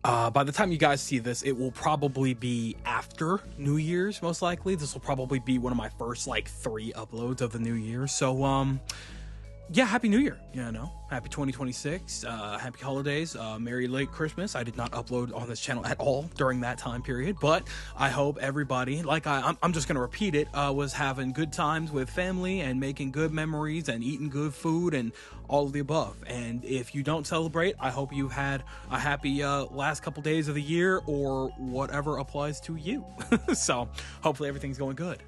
By the time you guys see this, it will probably be after New Year's, most likely. This will probably be one of my first, like, 3 uploads of the new year. So, yeah, Happy New Year, Happy 2026, happy holidays, Merry late Christmas. I did not upload on this channel at all during that time period, but I hope everybody, like I'm just going to repeat it, was having good times with family and making good memories and eating good food and all of the above. And if you don't celebrate, I hope you had a happy last couple days of the year or whatever applies to you. So hopefully everything's going good.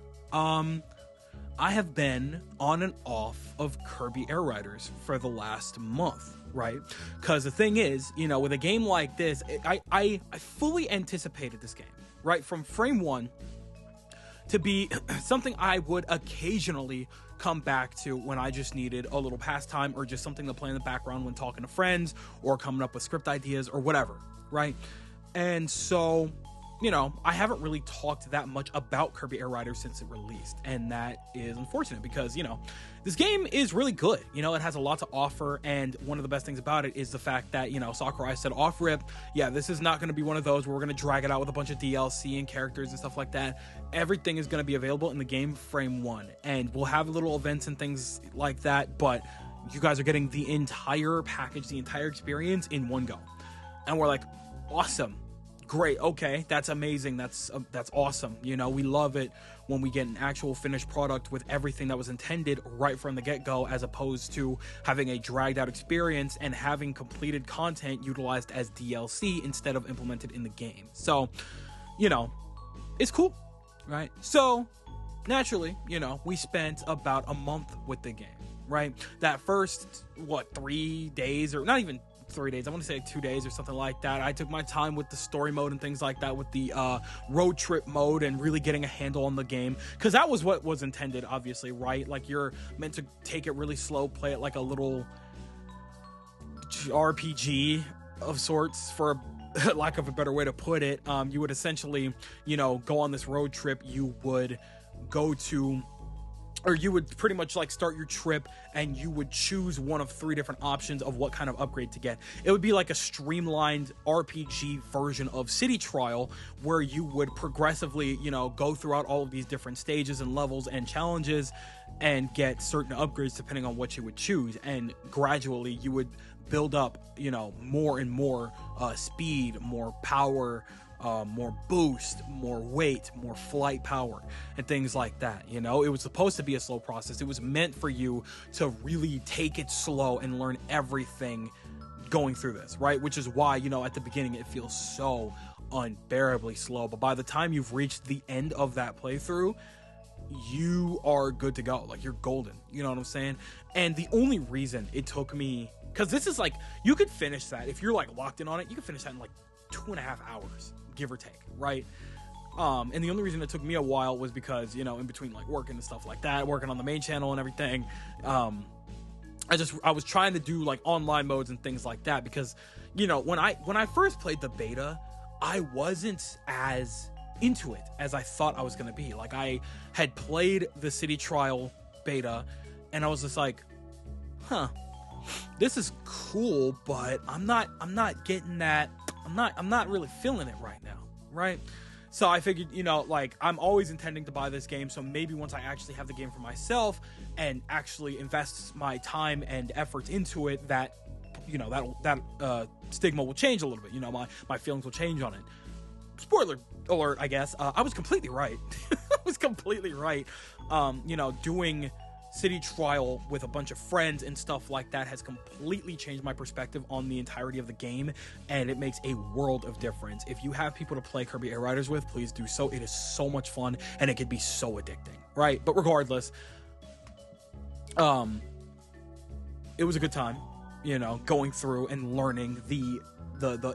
I have been on and off of Kirby Air Riders for the last month, right? Because the thing is, with a game like this, I fully anticipated this game, right? From frame one to be something I would occasionally come back to when I just needed a little pastime or just something to play in the background when talking to friends or coming up with script ideas or whatever, right? And so, I haven't really talked that much about Kirby Air Riders since it released, and that is unfortunate because, this game is really good. It has a lot to offer, and one of the best things about it is the fact that, Sakurai said off rip, yeah, this is not going to be one of those where we're going to drag it out with a bunch of DLC and characters and stuff like that. Everything is going to be available in the game frame one, and we'll have little events and things like that, but you guys are getting the entire package, the entire experience in one go. And we're like, awesome. Great, okay, that's amazing, that's awesome. We love it when we get an actual finished product with everything that was intended right from the get-go, as opposed to having a dragged out experience and having completed content utilized as DLC instead of implemented in the game. So, it's cool, right? So, naturally, we spent about a month with the game, right? That first, 3 days, or not even 3 days, I want to say 2 days or something like that. I took my time with the story mode and things like that, with the road trip mode and really getting a handle on the game, because that was what was intended, obviously, right? Like, you're meant to take it really slow, play it like a little RPG of sorts, for lack of a better way to put it. You would essentially, go on this road trip. You would go to, or you would pretty much like start your trip and you would choose one of 3 different options of what kind of upgrade to get. It would be like a streamlined RPG version of City Trial, where you would progressively, go throughout all of these different stages and levels and challenges and get certain upgrades depending on what you would choose. And gradually you would build up, more and more speed, more power, more boost, more weight, more flight power, and things like that. It was supposed to be a slow process. It was meant for you to really take it slow and learn everything going through this, right? Which is why, at the beginning it feels so unbearably slow, but by the time you've reached the end of that playthrough, you are good to go. Like, you're golden, you know what I'm saying? And the only reason it took me, because this is like, you could finish that if you're like locked in on it, you could finish that in like 2.5 hours, give or take, right? And the only reason it took me a while was because, in between like working and stuff like that, working on the main channel and everything, I was trying to do like online modes and things like that, because, when I first played the beta, I wasn't as into it as I thought I was going to be. Like, I had played the City Trial beta and I was just like, this is cool, but I'm not getting that. I'm not really feeling it right now, right? So I figured, like, I'm always intending to buy this game, so maybe once I actually have the game for myself and actually invest my time and efforts into it, that, that stigma will change a little bit. My feelings will change on it. Spoiler alert, I guess. I was completely right. I was completely right. Doing City Trial with a bunch of friends and stuff like that has completely changed my perspective on the entirety of the game, and it makes a world of difference. If you have people to play Kirby Air Riders with, please do so. It is so much fun, and it can be so addicting, right? But regardless, it was a good time, going through and learning the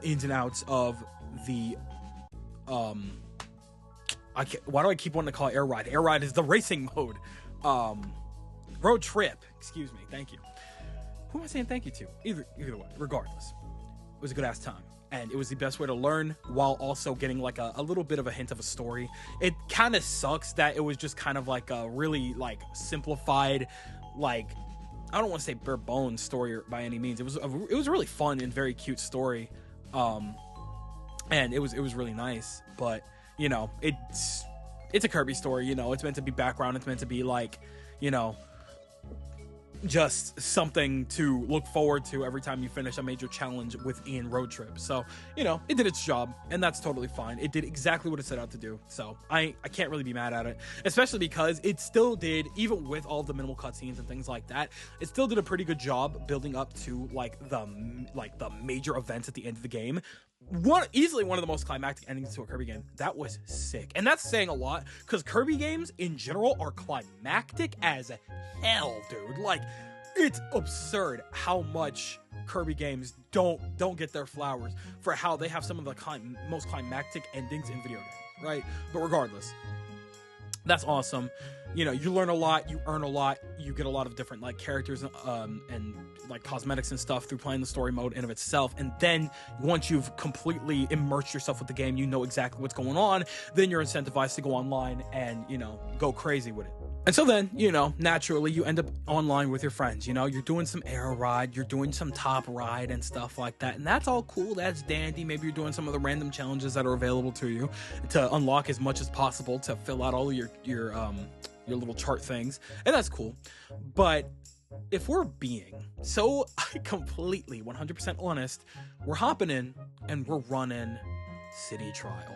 ins and outs of the why do I keep wanting to call it Air Ride? Air Ride is the racing mode. Road trip, excuse me, thank you. Who am I saying thank you to? Either way, regardless, it was a good ass time, and it was the best way to learn while also getting like a little bit of a hint of a story. It kind of sucks that it was just kind of like a really like simplified, like, I don't want to say bare bones story by any means. It was a really fun and very cute story. and it was really nice. But you know, it's a Kirby story. You know, it's meant to be background. It's meant to be like, you know, just something to look forward to every time you finish a major challenge within Road Trip. So, you know, it did its job, and that's totally fine. It did exactly what it set out to do. So I can't really be mad at it, especially because it still did, even with all the minimal cutscenes and things like that, it still did a pretty good job building up to like the major events at the end of the game. Easily one of the most climactic endings to a Kirby game. That was sick. And that's saying a lot, because Kirby games in general are climactic as hell, dude. Like, it's absurd how much Kirby games don't get their flowers for how they have some of the most climactic endings in video games, right? But regardless, that's awesome. You know, you learn a lot, you earn a lot, you get a lot of different like characters and like cosmetics and stuff through playing the story mode in of itself. And then once you've completely immersed yourself with the game, you know exactly what's going on, then you're incentivized to go online and, you know, go crazy with it. And so then, you know, naturally you end up online with your friends. You know, you're doing some air ride, you're doing some top ride and stuff like that. And that's all cool, that's dandy. Maybe you're doing some of the random challenges that are available to you to unlock as much as possible to fill out all of your little chart things. And that's cool. But if we're being so completely 100% honest, we're hopping in and we're running City Trial.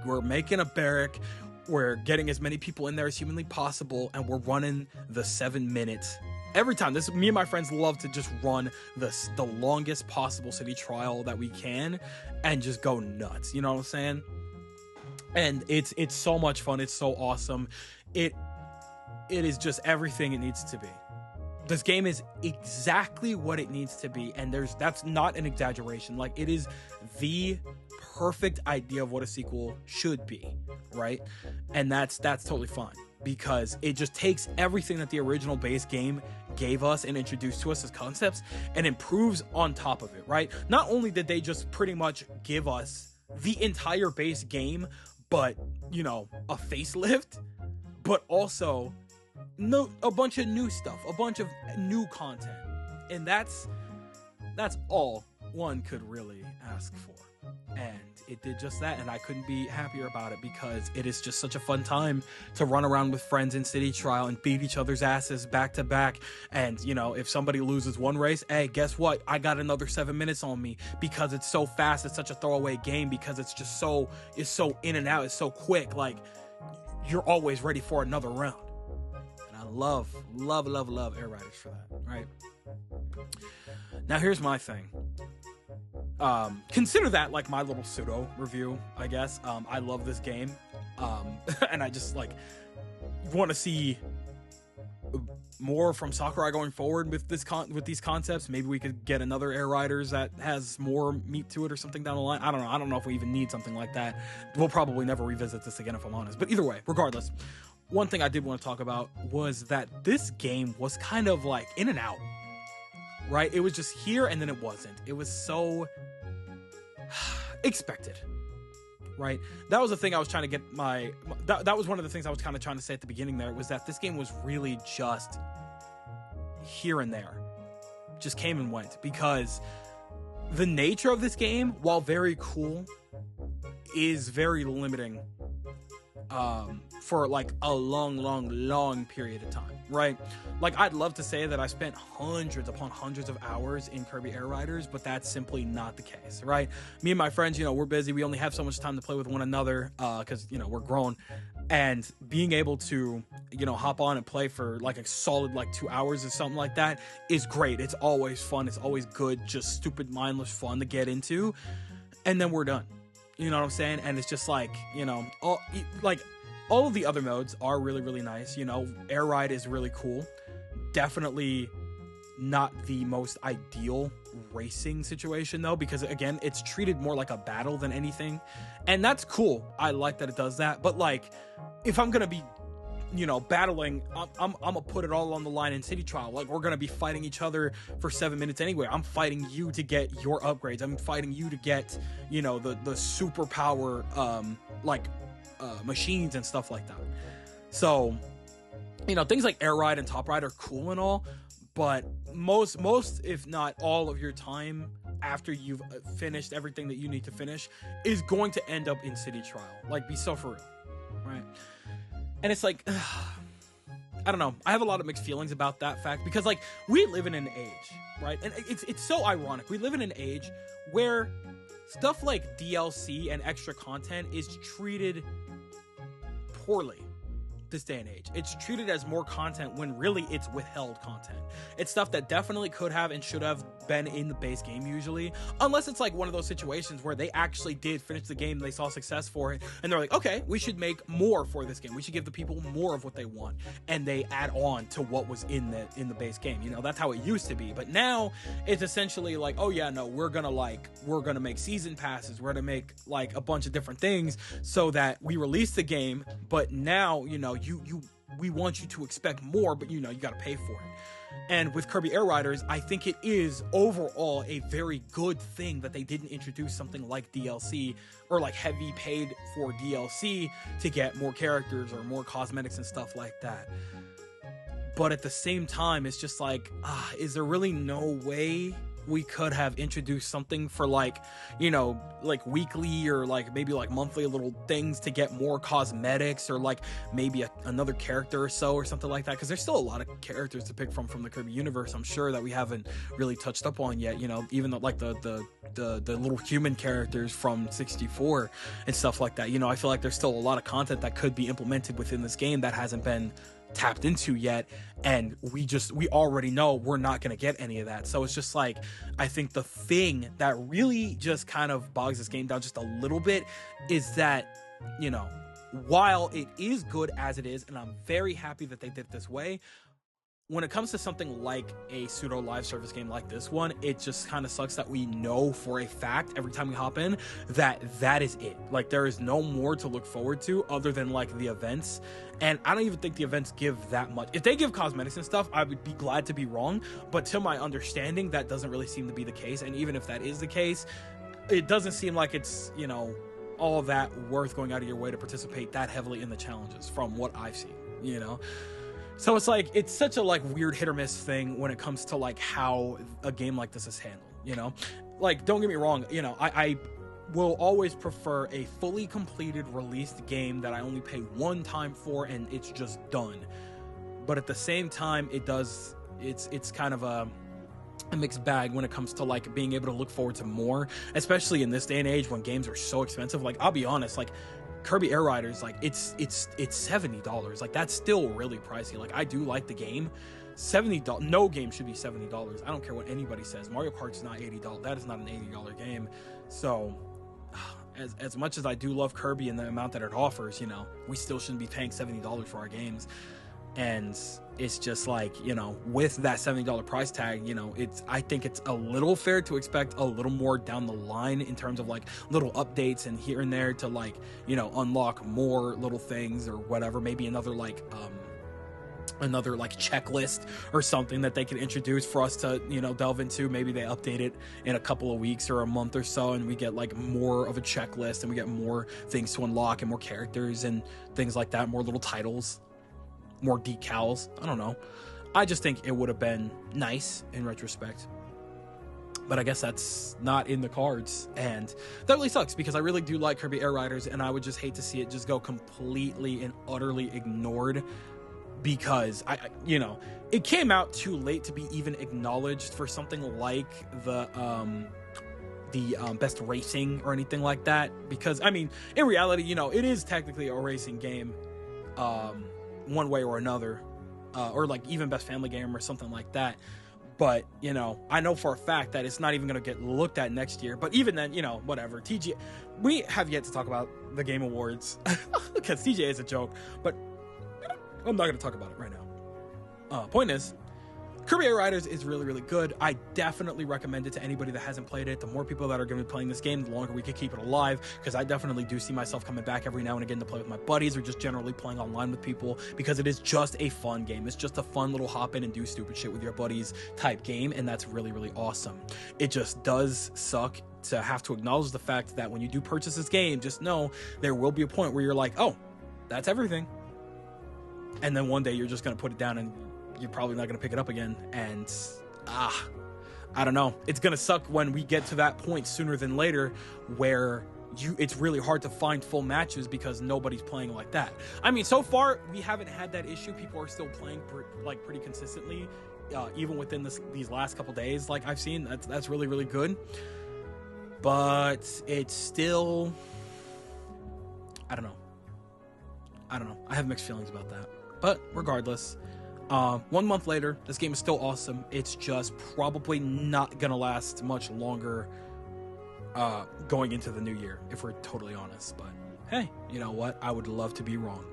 We're making a barrack. We're getting as many people in there as humanly possible, and we're running the 7 minutes every time. Me and my friends love to just run the longest possible City Trial that we can and just go nuts. You know what I'm saying? And it's so much fun. It's so awesome. It is just everything it needs to be. This game is exactly what it needs to be, and that's not an exaggeration. Like, it is the perfect idea of what a sequel should be, right? And that's totally fine, because it just takes everything that the original base game gave us and introduced to us as concepts and improves on top of it, right? Not only did they just pretty much give us the entire base game, but, you know, a facelift, but also a bunch of new stuff, a bunch of new content. And that's all one could really ask for. And it did just that, and I couldn't be happier about it, because it is just such a fun time to run around with friends in City Trial and beat each other's asses back to back. And, you know, if somebody loses one race, hey, guess what? I got another 7 minutes on me, because it's so fast. It's such a throwaway game, because it's so in and out. It's so quick. Like, you're always ready for another round. And I love Air Riders for that, right? Now, here's my thing. Consider that like my little pseudo review, I guess. I love this game, and I just like want to see more from Sakurai going forward with these concepts. Maybe we could get another Air Riders that has more meat to it or something down the line. I don't know if we even need something like that. We'll probably never revisit this again, if I'm honest. But either way, regardless, one thing I did want to talk about was that this game was kind of like in and out. Right? It was just here and then it wasn't. It was so expected. Right? That was the thing I was trying to get that was one of the things I was kind of trying to say at the beginning there, was that this game was really just here and there. Just came and went, because the nature of this game, while very cool, is very limiting for like a long period of time, right? Like, I'd love to say that I spent hundreds upon hundreds of hours in Kirby Air Riders, but that's simply not the case, right? Me and my friends, you know, we're busy. We only have so much time to play with one another, because, you know, we're grown. And being able to, you know, hop on and play for like a solid like 2 hours or something like that is great. It's always fun. It's always good, just stupid, mindless fun to get into. And then we're done. You know what I'm saying? And it's just like, you know, all of the other modes are really, really nice. You know, Air Ride is really cool. Definitely not the most ideal racing situation, though, because, again, it's treated more like a battle than anything. And that's cool. I like that it does that. But, like, if I'm going to be, you know, battling, I'm going to put it all on the line in City Trial. Like, we're going to be fighting each other for 7 minutes anyway. I'm fighting you to get your upgrades. I'm fighting you to get, you know, the superpower, machines and stuff like that. So, you know, things like Air Ride and Top Ride are cool and all, but most, if not all of your time after you've finished everything that you need to finish is going to end up in City Trial. Like, be so for real, right? And it's like, I don't know. I have a lot of mixed feelings about that fact because, like, we live in an age, right? And it's so ironic. We live in an age where stuff like DLC and extra content is treated poorly. This day and age, it's treated as more content when really it's withheld content. It's stuff that definitely could have and should have been in the base game usually, unless it's like one of those situations where they actually did finish the game, they saw success for it, and they're like, okay, we should make more for this game, we should give the people more of what they want, and they add on to what was in the base game. You know, that's how it used to be. But now it's essentially like, oh yeah, no, we're gonna make season passes, we're gonna make like a bunch of different things so that we release the game, but now, you know, we want you to expect more, but you know, you got to pay for it. And with Kirby Air Riders, I think it is overall a very good thing that they didn't introduce something like DLC or like heavy paid for DLC to get more characters or more cosmetics and stuff like that. But at the same time, it's just like, is there really no way we could have introduced something for like, you know, like weekly or like maybe like monthly little things to get more cosmetics or like maybe another character or so or something like that? Because there's still a lot of characters to pick from the Kirby universe, I'm sure, that we haven't really touched up on yet, you know, even like the little human characters from 64 and stuff like that. You know, I feel like there's still a lot of content that could be implemented within this game that hasn't been tapped into yet, and we already know we're not going to get any of that. So it's just like, I think the thing that really just kind of bogs this game down just a little bit is that, you know, while it is good as it is, and I'm very happy that they did it this way, when it comes to something like a pseudo live service game like this one, it just kind of sucks that we know for a fact every time we hop in that is it. Like, there is no more to look forward to other than like the events. And I don't even think the events give that much. If they give cosmetics and stuff, I would be glad to be wrong. But to my understanding, that doesn't really seem to be the case. And even if that is the case, it doesn't seem like it's, you know, all that worth going out of your way to participate that heavily in the challenges from what I've seen, you know? So it's like, it's such a like weird hit or miss thing when it comes to like how a game like this is handled, you know? Like, don't get me wrong, you know, I will always prefer a fully completed released game that I only pay one time for and it's just done. But at the same time, it's kind of a mixed bag when it comes to like being able to look forward to more, especially in this day and age when games are so expensive. Like, I'll be honest, like Kirby Air Riders, like it's $70. Like, that's still really pricey. Like, I do like the game. $70, no game should be $70. I don't care what anybody says. Mario Kart's not $80. That is not an $80 game. So as much as I do love Kirby and the amount that it offers, you know, we still shouldn't be paying $70 for our games. And it's just like, you know, with that $70 price tag, you know, I think it's a little fair to expect a little more down the line in terms of like little updates and here and there to like, you know, unlock more little things or whatever. Maybe another like checklist or something that they can introduce for us to, you know, delve into. Maybe they update it in a couple of weeks or a month or so and we get like more of a checklist and we get more things to unlock and more characters and things like that, more little titles, more decals. I don't know. I just think it would have been nice in retrospect, but I guess that's not in the cards, and that really sucks because I really do like Kirby Air Riders and I would just hate to see it just go completely and utterly ignored because you know, it came out too late to be even acknowledged for something like the best racing or anything like that, because I mean, in reality, you know, it is technically a racing game one way or another, or like even best family game or something like that. But, you know, I know for a fact that it's not even going to get looked at next year. But even then, you know, whatever. We have yet to talk about the Game Awards because TGA is a joke, but I'm not going to talk about it right now. Point is, Kirby Air Riders is really, really good. I definitely recommend it to anybody that hasn't played it. The more people that are going to be playing this game, the longer we can keep it alive, because I definitely do see myself coming back every now and again to play with my buddies or just generally playing online with people, because it is just a fun game. It's just a fun little hop in and do stupid shit with your buddies type game, and that's really, really awesome. It just does suck to have to acknowledge the fact that when you do purchase this game, just know there will be a point where you're like, oh, that's everything. And then one day you're just going to put it down and you're probably not going to pick it up again. And I don't know. It's gonna suck when we get to that point sooner than later where it's really hard to find full matches because nobody's playing like that. I mean, so far we haven't had that issue. People are still playing pretty consistently, even within these last couple days. Like I've seen, that's really, really good. But it's still, I don't know. I have mixed feelings about that. But regardless, 1 month later, this game is still awesome. It's just probably not gonna last much longer going into the new year, if we're totally honest. But hey, you know what? I would love to be wrong.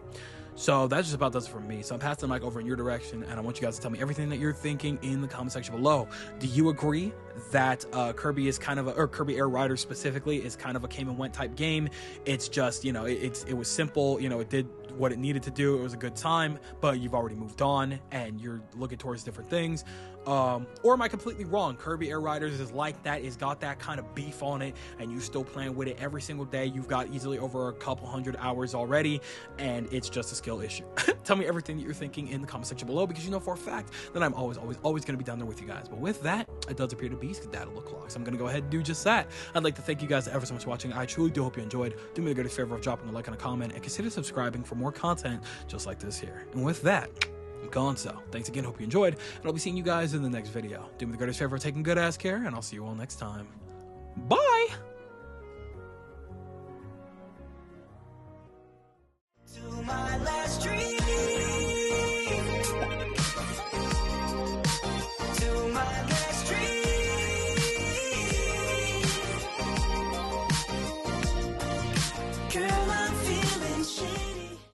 So that just about does it for me. So I'm passing the mic over in your direction, and I want you guys to tell me everything that you're thinking in the comment section below. Do you agree that Kirby is kind of or Kirby Air Riders specifically is kind of a came and went type game? It's just, you know, it was simple, you know, it did what it needed to do, it was a good time, but you've already moved on and you're looking towards different things. Or am I completely wrong? Kirby Air Riders is like that, it's got that kind of beef on it, and you still playing with it every single day. You've got easily over a couple hundred hours already, and it's just a skill issue. Tell me everything that you're thinking in the comment section below, because you know for a fact that I'm always going to be down there with you guys. But with that, it does appear to be skedaddle o'clock, so I'm going to go ahead and do just that. I'd like to thank you guys ever so much for watching. I truly do hope you enjoyed. Do me the greatest favor of dropping a like and a comment, and consider subscribing for more content just like this here. And with that, I'm gone. So thanks again, hope you enjoyed, and I'll be seeing you guys in the next video. Do me the greatest favor of taking good ass care, and I'll see you all next time. Bye.